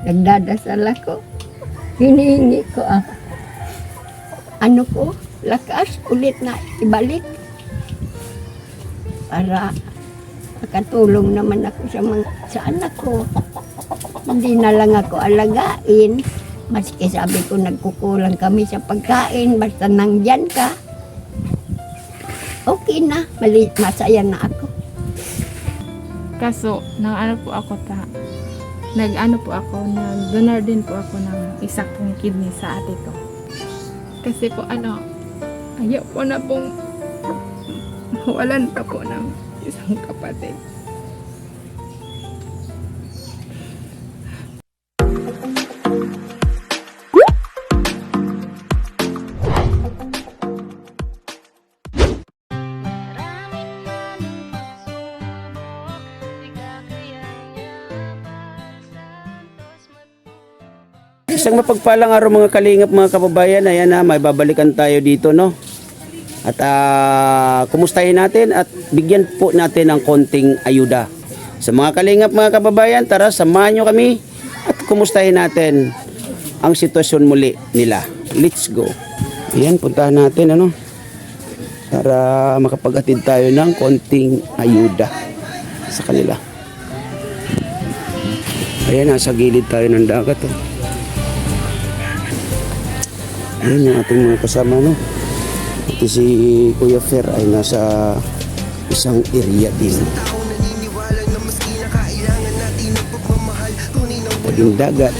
Nagdadasal ako. Hinihingi ko ano ko, lakas ulit na ibalik. Para makatulong naman ako sa anak ko. Hindi na lang ako alagain. Maski sabi ko nagkukulang kami sa pagkain, basta nandyan ka. Okay na, masaya na ako. Kaso, nag-donor din po ako ng isa pong kidney sa ate ko. Kasi po ayaw ko na pong mawalan pa po ng isang kapatid. Isang mapagpalang araw mga kalingap, mga kababayan. Ayan na, may babalikan tayo dito, no? At kumustahin natin at bigyan po natin ng konting ayuda. Sa mga kalingap, mga kababayan, tara, samahan nyo kami at kumustahin natin ang sitwasyon muli nila. Let's go. Ayan, puntahan natin, ano? Para makapag-atid tayo ng konting ayuda sa kanila. Ayan, nasa gilid tayo ng dagat, oh. Ayan yung ating mga kasama, no? Ito si Kuya Fer ay nasa isang area din. Tabing dagat.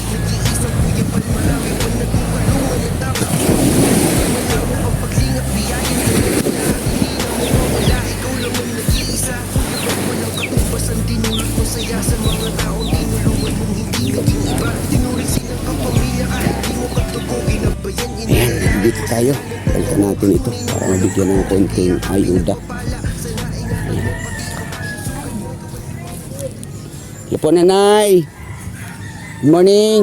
Dito tayo, balikan natin ito para mabigyan ng konting ayuda. Hello po, nanay. Good morning.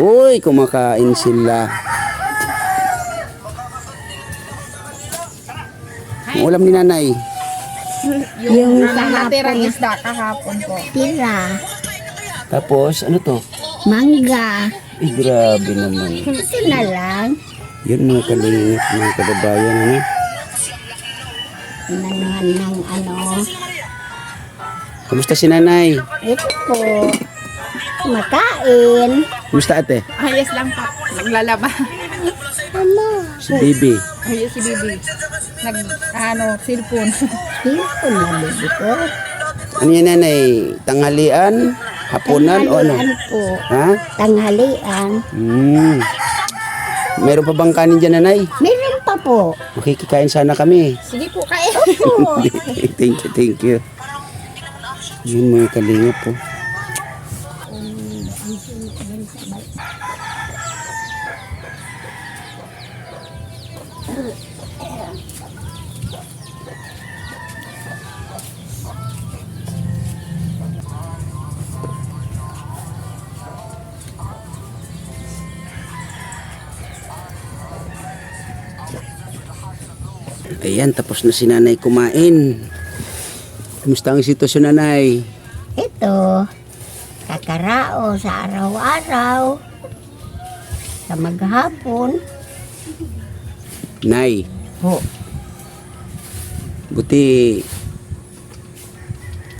Uy, kumakain sila. Ang ulam ni nanay? Yung natirang isda kahapon po. tira, Tapos, ano to? mangga. Eh, grabe naman. Ito na lang. Yun mga kalingap, mga kababayan, ano? Nanuhan ng Kamusta si nanay? ito po. Makain. Kamusta ate? Ayos lang po. Naglalaba. Si Bibi. Ayos si Bibi. Cellphone. Ito na bibi ko. Ano yan nanay? Tanghalian? Hapunan o ano? Tanghalian po. Ha? Tanghalian. Meron pa bang kanin dyan, nanay? Meron pa po. Makikikain sana kami. Sige po, kain. Opo. Thank you. Yun mga kalingap po. Ayan, tapos na si nanay kumain. Kumusta ang sitwasyon, nanay? Ito, kakarao sa araw-araw, sa maghapon. Nay, Ho, buti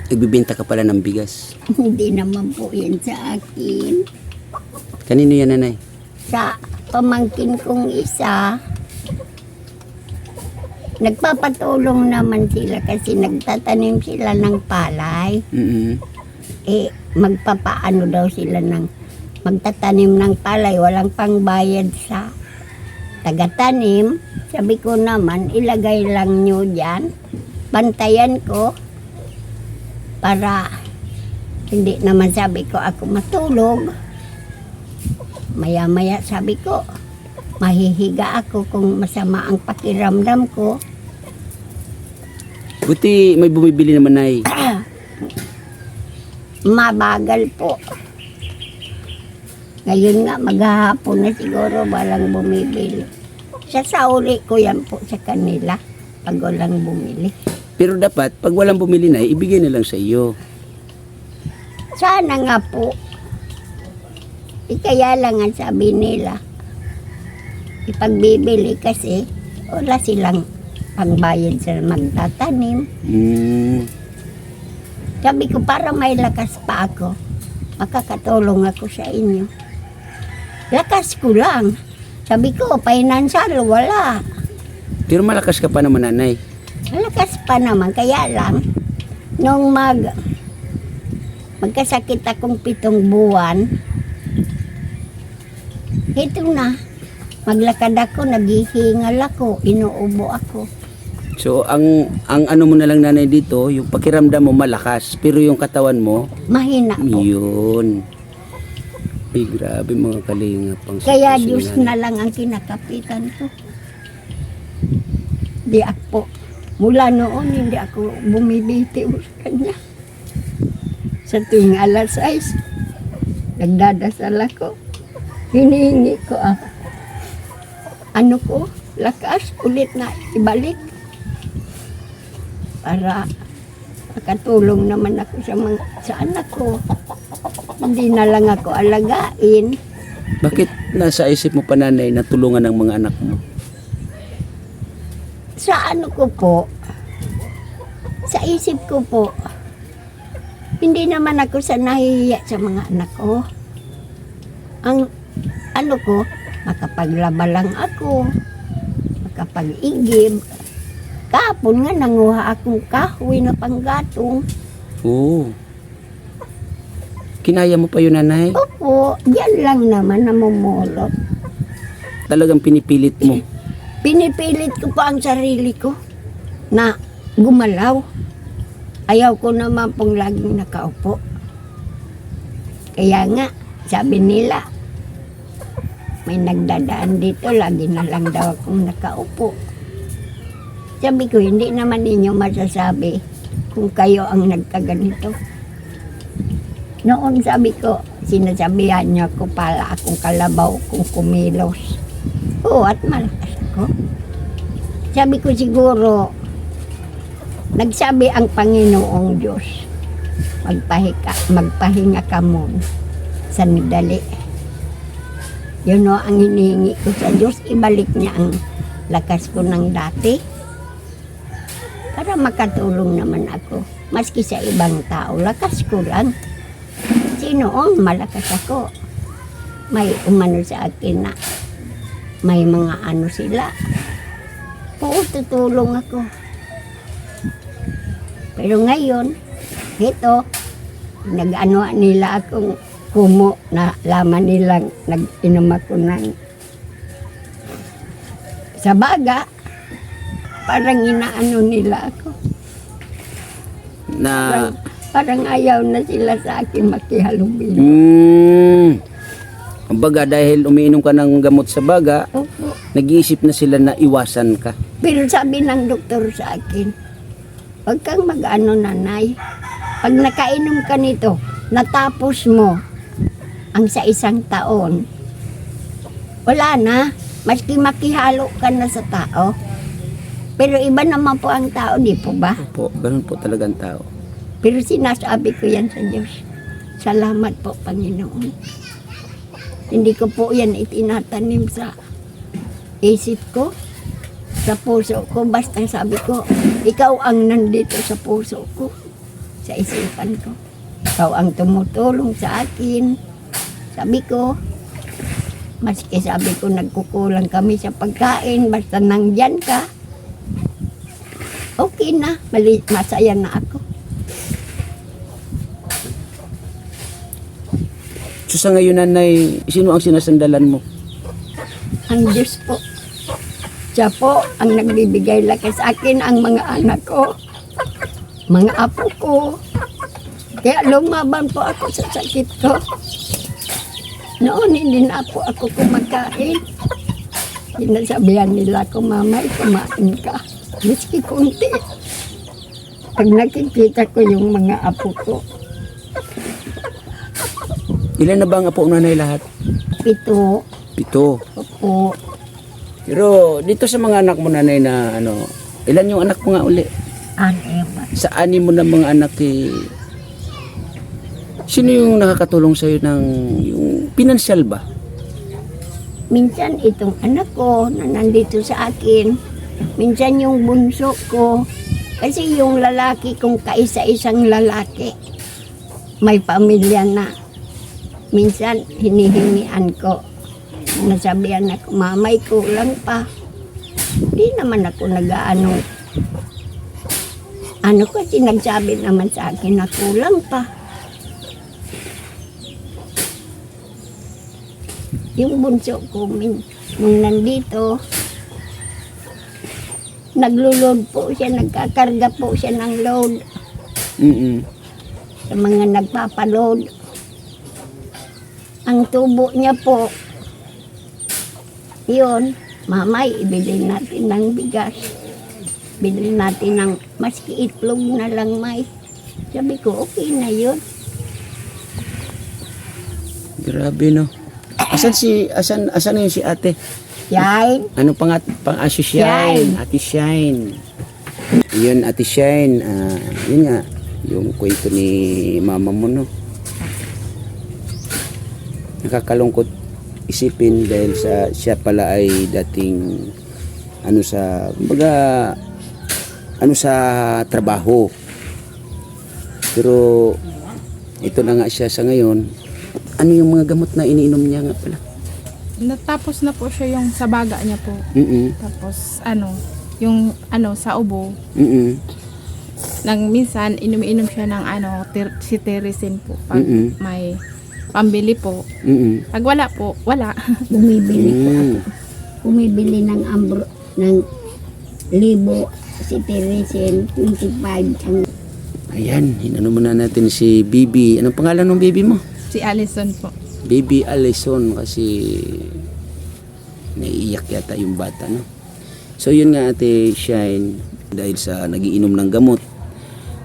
nagbibenta ka pala ng bigas. hindi naman po yan sa akin. Kanino yan, nanay? Sa pamangkin kong isa, nagpapatulong naman sila kasi nagtatanim sila ng palay. Magpapaano daw sila magtatanim ng palay, walang pangbayad sa tagatanim. Sabi ko naman, ilagay lang nyo dyan, bantayan ko para hindi naman sabi ko ako matulog. Maya-maya sabi ko, mahihiga ako kung masama ang pakiramdam ko. Buti may bumibili naman, nay. Mabagal po. Ngayon nga, maghahapon na siguro walang bumibili. Sa sauli ko yan po sa kanila pag walang bumili. Pero dapat, pag walang bumili, nay, ibigay na lang sa iyo. Sana nga po. Kaya lang ang sabi nila, ipagbibili kasi wala silang pangbayad sa magtatanim. Sabi ko, para may lakas pa ako, makakatulong ako sa inyo. Lakas ko lang. Sabi ko, financial, wala. Pero malakas ka pa naman, nanay. Malakas pa naman, kaya lang, nung magkasakit akong 7 buwan, ito na, maglakad ako, naghihingal ako, inuubo ako. So, ang ano mo na lang, nanay, dito, yung pakiramdam mo malakas, pero yung katawan mo, Mahina ko. yun. Ay, grabe mga kalingap. Ang Kaya sitwasyon Diyos nanay. na lang ang kinakapitan ko. Di ako, mula noon, hindi ako bumibitiw sa kanya. Sa tuwing alas 6, nagdadasal ako. Hinihingi ko lakas ulit na ibalik. Para makatulong naman ako sa anak ko. Hindi na lang ako alagain. Bakit nasa isip mo pa, nanay, na tulungan ng mga anak mo? Sa isip ko po, hindi naman ako sa nahihiya sa mga anak ko. Ang makapaglaba lang ako, makapag-igib. Kapon nga, nanguha akong kahoy na panggatong. Oo. Kinaya mo pa yun, nanay? Opo, yan lang naman namumulot. Talagang pinipilit mo. Pinipilit ko pa ang sarili ko na gumalaw. Ayaw ko naman pong laging nakaupo. Kaya nga, sabi nila, may nagdadaan dito, lagi na lang daw akong nakaupo. Sabi ko, hindi naman ninyo masasabi kung kayo ang nagkaganito. Noon sabi ko, sinasabihan niyo ko pala akong kalabaw kung kumilos. Oo, at malakas ako. Sabi ko siguro, nagsabi ang Panginoong Diyos, magpahinga ka muna sa nidali. Yun o ang hinihingi ko sa Diyos, ibalik niya ang lakas ko ng dati. Para makatulong naman ako. Maski sa ibang tao, lakas ko lang. Sinoong malakas ako. May umano sa akin na may mga ano sila. Oo, tutulong ako. Pero ngayon, ito, nag-ano nila akong kumo na laman nilang nag-inom ako ng sa baga. Parang inaano nila ako. Na... Parang ayaw na sila sa akin makihalubilo. Kumbaga, dahil umiinom ka ng gamot sa baga, Opo. nag-iisip na sila na iwasan ka. Pero sabi ng doktor sa akin, huwag kang mag-ano, nanay. Pag nakainom ka nito, natapos mo ang sa 1 taon, wala na. Maski makihalo ka na sa tao. Pero iba naman po ang tao, di po ba? Opo, ganun po talaga ang tao. Pero sinasabi ko yan sa Diyos. Salamat po, Panginoon. Hindi ko po yan itinatanim sa isip ko, sa puso ko. Basta sabi ko, ikaw ang nandito sa puso ko, sa isipan ko. Ikaw ang tumutulong sa akin. Sabi ko, maski sabi ko nagkukulang kami sa pagkain, basta nandyan ka, okay na, masaya na ako. So sa ngayon, nanay, sino ang sinasandalan mo? Ang Diyos po. Siya po ang nagbibigay lakas sa akin, ang mga anak ko, mga apo ko. Kaya lumaban po ako sa sakit ko. Noon hindi na po ako kumakain. Sinasabihan nila ko, mamay, kumain ka. Miski kunti. Pag nakikita ko yung mga apo ko, Ilan na ba ang apo, nanay, lahat? 7 7. po. Pero dito sa mga anak mo, nanay, na ano, ilan yung anak mo nga uli? 6. Sa 6 mo na mga anak, sino yung nakakatulong sa'yo ng yung Pinansyal ba? Minsan itong anak ko na nandito sa akin, minsan yung bunso ko. Kasi yung lalaki kong kaisa-isang lalaki, may pamilya na. Minsan hinihingian ko. Nasabihan ako, mamay kulang pa. Hindi naman ako nag-ano. Ano kasi nagsabi naman sa akin na kulang pa. Yung bunso ko, nung nandito, naglo-load po siya, nagkakarga po siya ng load Mm-mm. sa mga nagpapaload. Ang tubo niya po, yun, mamay, ibili natin ng bigas. Bili natin ng maski itlog na lang, may. Sabi ko, okay na yun. Grabe, no? Asan na yun si ate? Yan. Ano pang-aso Shine? Ate Shine. Yun, Ate Shine. Yun nga, yung kwento ni mama mo, no? Nakakalungkot isipin dahil siya pala ay dating sa trabaho. Pero ito na nga siya sa ngayon. Ano yung mga gamot na iniinom niya nga pala? Natapos na po siya yung sa baga niya po. Mm-mm. Tapos yung sa ubo. Mm-mm. Nang minsan inom siya ng si Teresin po pag Mm-mm. may pambili po. Mm-mm. Pag wala po, wala. Bumibili po ako. Mm. Bumibili ng libo si Teresin, 25 ang Ayan, hinano muna natin si Bibi. Anong pangalan ng baby mo? Si Allison po. Baby Allison, kasi naiiyak yata yung bata, no? So yun nga, Ate Shine, dahil sa nagiinom ng gamot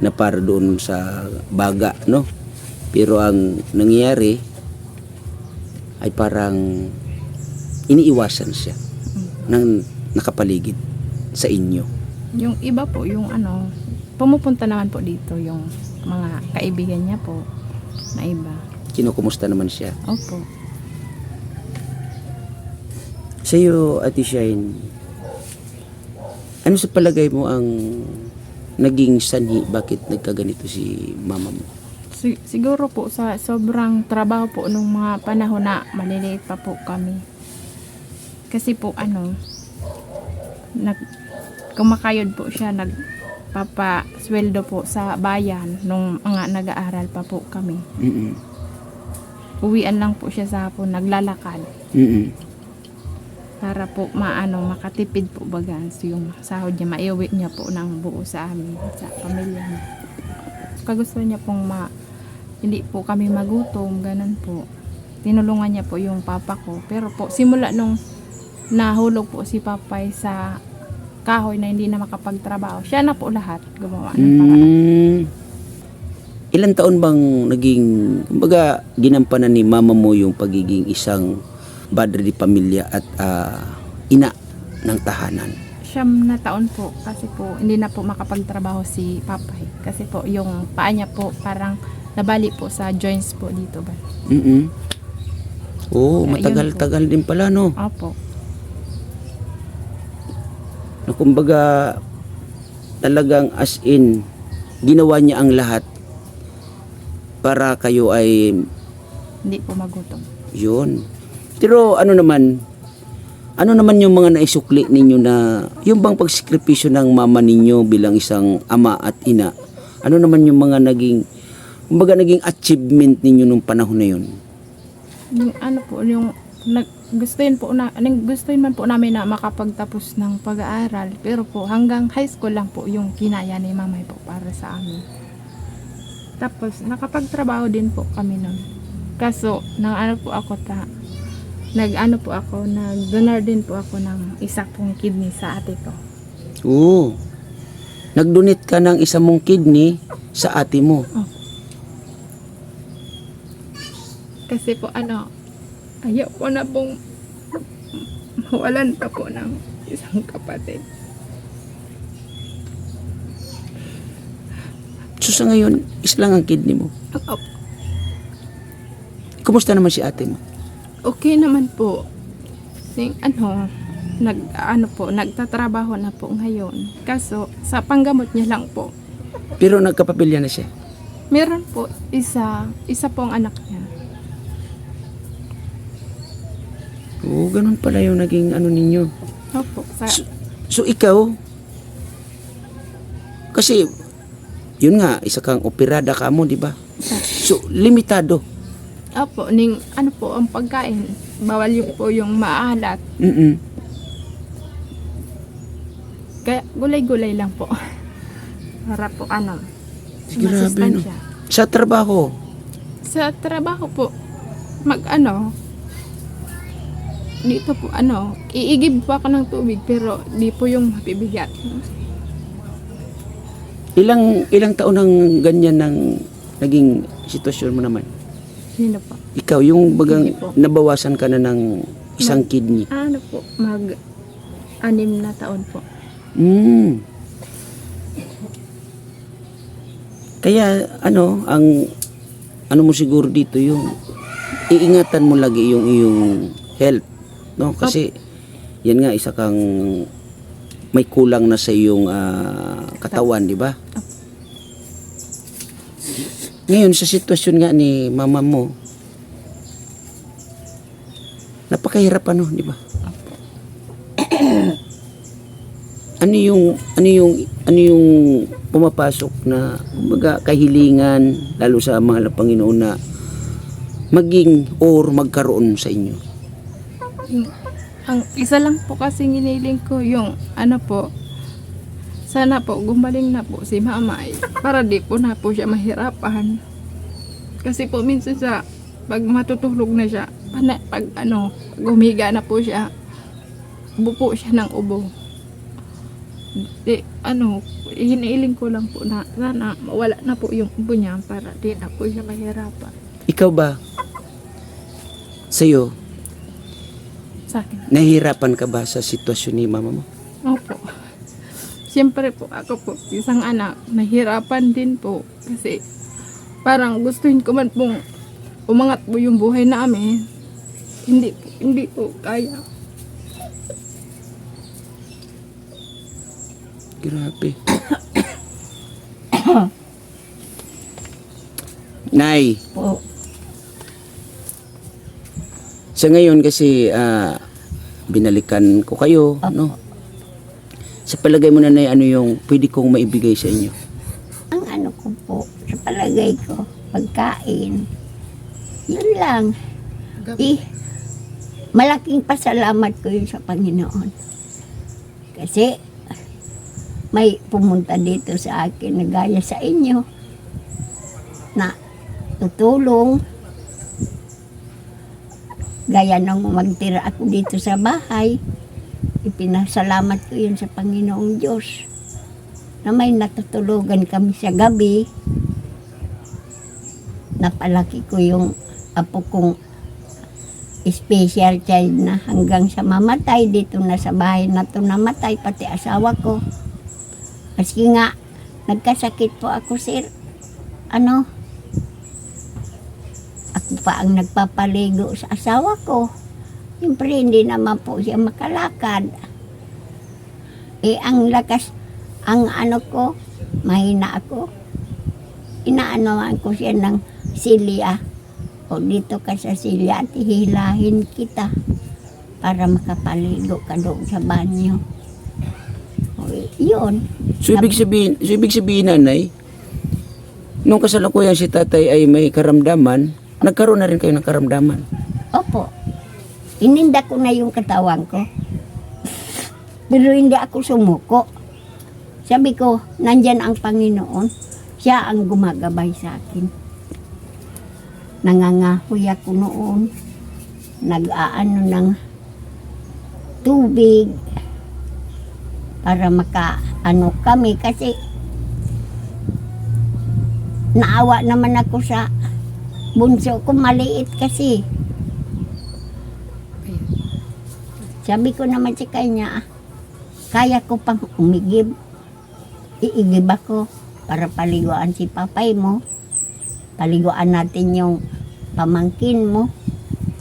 na para doon sa baga, no? Pero ang nangyayari ay parang iniiwasan siya ng nakapaligid sa inyo. Yung iba po, yung pumupunta naman po dito yung mga kaibigan niya po na iba. Kinukumusta naman siya. Opo. Sa iyo, Ate Shine, ano sa palagay mo ang naging sanhi bakit nagkaganito si mama mo? Siguro po sa sobrang trabaho po nung mga panahon na maliliit pa po kami. Kasi po kumakayod po siya, nagpapasweldo po sa bayan nung mga nag-aaral pa po kami. Mm-mm. Uwian lang po siya sa hapon, naglalakad. Mm-mm. Para po makatipid po baga. So yung sahod niya, maiuwi niya po ng buo sa amin, sa pamilya niya. Kagusto niya pong hindi po kami magutom, ganun po. Tinulungan niya po yung papa ko. Pero po, simula nung nahulog po si papay sa kahoy na hindi na makapagtrabaho, siya na po lahat gumawa ng paraan. Ilan taon bang naging, kumbaga, ginampanan ni mama mo yung pagiging isang padre di pamilya at ina ng tahanan? 9 na taon po kasi po hindi na po makapagtrabaho si papay. Kasi po yung paa niya po parang nabali po sa joints po dito ba. Mm-mm. Oo, Kaya matagal-tagal din pala, no? Opo. Na kumbaga, talagang as in, ginawa niya ang lahat para kayo ay Hindi po magutom. yun. Pero ano naman yung mga naisukli ninyo na, yung bang pagsikripisyo ng mama ninyo bilang isang ama at ina, ano naman yung mga naging achievement ninyo nung panahon na yun? Yung gustuin man po namin na makapagtapos ng pag-aaral, pero po hanggang high school lang po yung kinaya ni mamay po para sa amin. Tapos nakapagtrabaho din po kami nun. Kaso nag-donor din po ako ng isa pong kidney sa ate ko. Oo. Nag-donate ka ng isa mong kidney sa ate mo. Kasi po ayaw ko na pong mawalan pa po ng isang kapatid. So sa ngayon, isa lang ang kidney mo. Opo. Kumusta naman si ate mo? Okay naman po. Nagtatrabaho na po ngayon. Kaso, sa panggamot niya lang po. Pero nagkapamilya na siya. Meron po, isa po ang anak niya. Oo, ganun pala yung naging ano ninyo. Opo, So ikaw, kasi, yun nga, isa kang operada ka mo, di ba? So, limitado. opo, ang pagkain. Bawal yung maalat. Mm-mm. Kaya gulay-gulay lang po. Para po Grabe, no? masustansya. Sa trabaho, Sa trabaho po, dito po iigib po ako ng tubig pero di po yung mabibigat. ilang taon ang ganyan ng naging sitwasyon mo naman? Sino po? Ikaw, yung bagang Hindi po. nabawasan ka na ng isang kidney. Mag-6 na taon po. Mm. Kaya ang mo siguro dito yung iingatan mo lagi yung iyong health, no? Kasi yan nga isa kang may kulang na sa iyong katawan, di ba? Ngayon sa sitwasyon nga ni mama mo, napakahirap di ba? Ano yung pumapasok na kumbaga kahilingan lalo sa mahal na Panginoon na maging or magkaroon sa inyo? Ang isa lang po kasi hiniling ko yung sana po gumaling na po si mama para di po na po siya mahirapan. Kasi po minsan pag matutulog na siya, pag gumiga na po siya, bupo siya ng ubo. Hiniiling ko lang po na sana mawala na po yung ubo niya para di na po siya mahirapan. Ikaw ba? Sa'yo, Sa akin. nahihirapan ka ba sa sitwasyon ni mama mo? Opo. Siyempre po, ako po, isang anak, nahirapan din po. Kasi parang gustuin ko man pong umangat po yung buhay namin. Hindi po kaya. Grabe. Nay, Po, sa ngayon kasi binalikan ko kayo, no? Sa palagay mo na ano yung pwede kong maibigay sa inyo? ang ko po, sa palagay ko, pagkain, yun lang. Malaking pasalamat ko yun sa Panginoon. Kasi, may pumunta dito sa akin na gaya sa inyo na tutulong gaya nang magtira ako dito sa bahay. Ipinasalamat ko yun sa Panginoong Diyos na may natutulugan kami sa gabi. Napalaki ko yung apo kong special child na hanggang sa mamatay dito na sa bahay na to namatay, pati asawa ko. Kasi nga, nagkasakit po ako, sir. Ako pa ang nagpapaligo sa asawa ko. Siyempre, hindi naman po siya makalakad. Ang lakas, ko, mahina ako. Inaanoan ko siya ng silya. O dito ka sa silya at hihilahin kita para makapaligo ka doon sa banyo. O, yun. So ibig sabihin nanay, nung kasalukuyan si tatay ay may karamdaman, nagkaroon na rin kayo ng karamdaman. Opo. Ininda ko na yung katawan ko. Pero hindi ako sumuko. Sabi ko, nandyan ang Panginoon. Siya ang gumagabay sa akin. Nangangahoy ako noon. Nag-aano ng tubig para makaano kami kasi naawa naman ako sa bunso ko, maliit kasi. Sabi ko naman sa kanya, kaya ko pang umigib. Iigib ako para paliguan si papay mo. Paliguan natin yung pamangkin mo.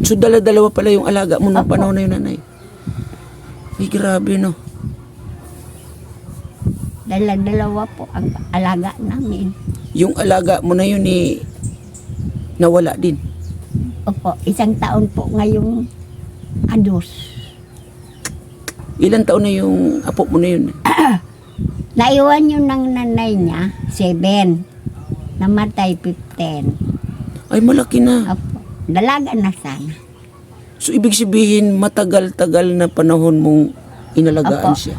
So, dala-dalawa pala yung alaga mo nung Opo. panahon na yun, nanay. Ay, grabe, no? Dala-dalawa po ang alaga namin. Yung alaga mo na yun, nawala din. Opo, 1 taon po ngayong ados. Ilan taon na yung apo mo na yun? Naiwan yun ng nanay niya, 7. Namatay 15. Ay, malaki na. Opo, dalaga na sana. So, ibig sabihin, matagal-tagal na panahon mong inalagaan Opo. siya.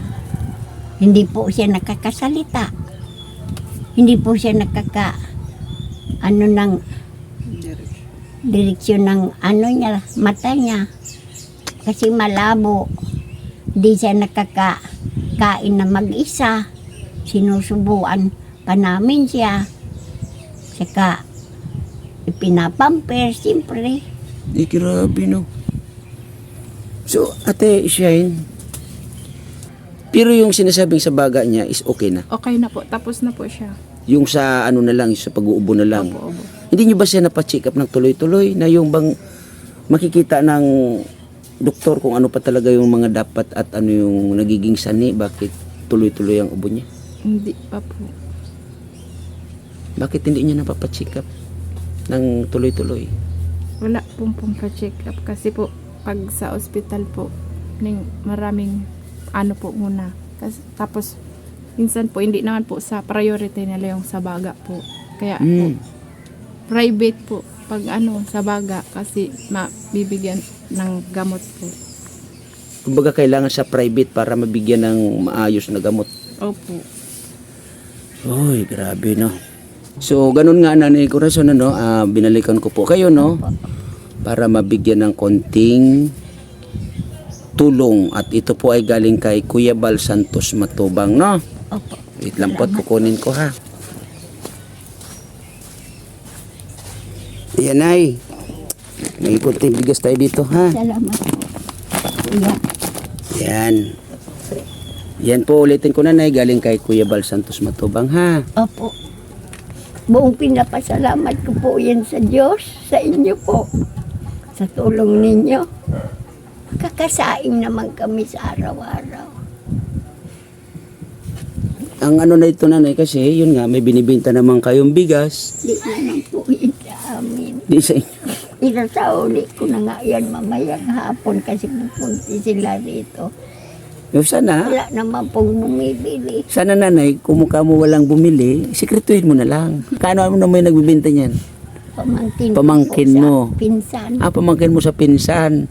Hindi po siya nakakasalita. Hindi po siya ng direksyon ng niya, mata niya. Kasi malabo. Hindi siya nakakain na mag-isa. Sinusubuan pa namin siya. Saka ipinapamper, siyempre. Ay, grabe, no? So, Ate Shine, pero yung sinasabing sa baga niya is okay na. Okay na po. Tapos na po siya. Yung sa ano na lang, sa pag-uubo na lang. Opo, opo. Hindi niyo ba siya napacheck up ng tuloy-tuloy na yung bang makikita ng doktor kung ano pa talaga yung mga dapat at ano yung nagiging sani, bakit tuloy-tuloy ang ubo niya? Hindi pa po. Bakit hindi niya napapacheck up ng tuloy-tuloy? Wala pong pa-check up. Kasi po, pag sa ospital po, maraming po muna. Kasi, tapos, minsan po, hindi naman po sa priority nila yung sa baga po. Kaya po, private po, pag sa baga, kasi mabibigyan ng gamot po. Kumbaga kailangan sa private para mabigyan ng maayos na gamot. Opo. Uy, grabe, no? So, ganun nga, Nanay Corazon, binalikan ko po kayo, no? Para mabigyan ng konting tulong. At ito po ay galing kay Kuya Bal Santos Matubang, no? Opo. Wait lang po at kukunin ko, ha? Ayan, Nay. May konting bigas tayo dito, ha? Salamat po. Kuya. Yan. Yan po, ulitin ko, Nanay, galing kay Kuya Bal Santos Matubang, ha? Opo. Buong pinapasalamat ko po yan sa Diyos, sa inyo po. Sa tulong ninyo. Kakasaing naman kami sa araw-araw. Ang ano na ito, Nanay, kasi yun nga, may binibinta naman kayong bigas. Di naman po yun sa amin. Di sa inyo. Inasauli ko na nga yan mamayang hapon kasi pupunti sila rito. Yung sana, Wala naman pong bumibili. sana, Nanay, kung mukha mo walang bumili, sikretuhin mo na lang. Kano mo naman yung nagbibinta niyan? Pamangkin ko po mo. sa pinsan. Pamangkin mo sa pinsan.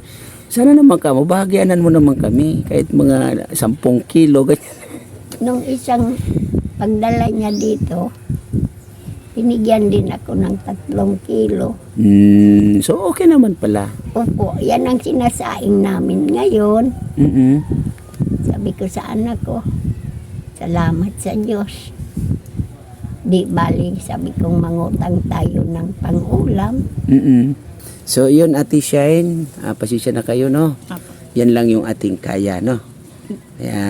Sana naman ka mo, bahagyanan mo naman kami. Kahit mga 10 kilo, ganyan. Nung isang pagdala niya dito, binigyan din ako ng 3 kilo. So, okay naman pala. Opo, yan ang sinasaing namin ngayon. Mm-mm. Sabi ko sa anak ko, salamat sa Diyos. Di bali, sabi kong mangutang tayo ng pang-ulam. Mm-mm. So, yun, Ate Shine, pasensya na kayo, no? Opo. Yan lang yung ating kaya, no? Kaya,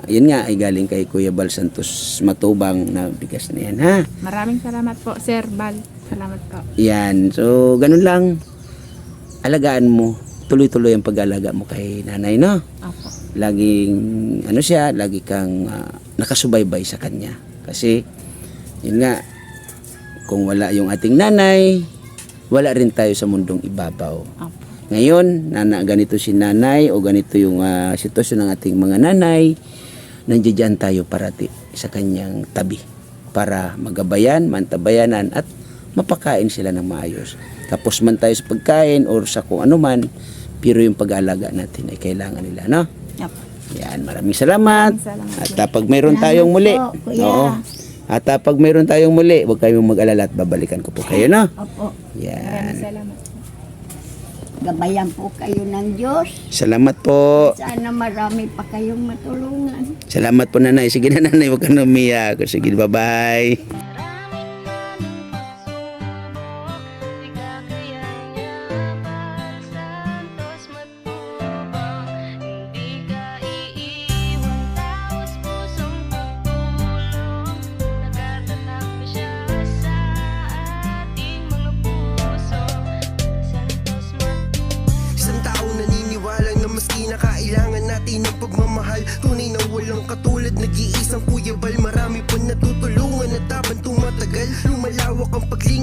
yun nga, ay galing kay Kuya Bal Santos Matubang na bigas na yan, ha? Maraming salamat po, Sir Bal. Salamat po. Yan, so, ganun lang. Alagaan mo, tuloy-tuloy ang pag-alaga mo kay nanay, no? Opo. Laging, lagi kang nakasubaybay sa kanya. Kasi, yun nga, kung wala yung ating nanay, wala rin tayo sa mundong ibabaw. Opo. Ngayon, ganito si nanay o ganito yung sitwasyon ng ating mga nanay, nandiyan tayo parati sa kanyang tabi para magabayan, mantabayanan at mapakain sila ng maayos. Tapos man tayo sa pagkain or sa kung ano man, pero yung pag-aalaga natin ay kailangan nila, no? Opo. Yan, maraming salamat. Salamat. At pag mayroon tayong muli, po, kuya. oo. At pag mayroon tayong muli, huwag kayong mag-alala at babalikan ko po kayo, no? Opo, Yan. Maraming salamat po. gabayan po kayo ng Diyos. Salamat po. Sana marami pa kayong matulungan. Salamat po, nanay. Sige na, nanay. Huwag ka na umiyak. Sige, bye-bye.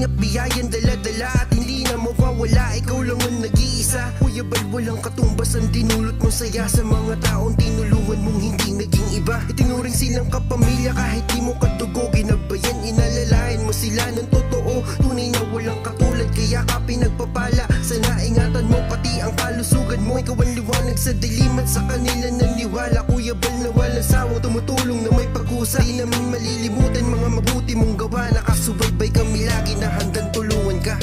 blessing at biyayan dala-dala at hindi na mawawala. Ikaw lang ang nag-iisa. Kuya Bal, walang katumbas ang dinulot mong saya sa mga taong tinulungan mong hindi naging iba. Itinuring silang kapamilya kahit di mo kadugo. Ginabayan, inalalayan mo sila ng totoo. Tunay na walang katulad kaya ka pinagpapala. Sana ingatan mo pati ang kalusugan mo. Ikaw ang liwanag sa dilim at sa kanila naniwala. Kuya Bal na walang sawang tumutulong na may pag-usa. Di namin malilimutan mga mabuti mong gawa. Nakasubaybay kami lagi na handang tulungan ka.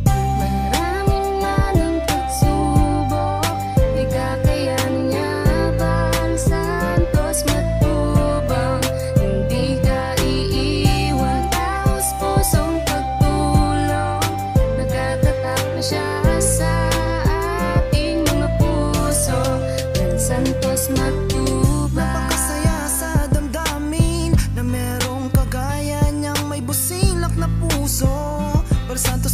Maraming man ang pagsubok, di kakayanin niya Bal Santos matubang. Hindi ka iiwan, taos pusong pagtulong. Nagkatatak na siya sa ating mga puso. Bal Santos matubang. Napakasaya sa damdamin na merong kagaya niyang may busilak na puso. Bal Santos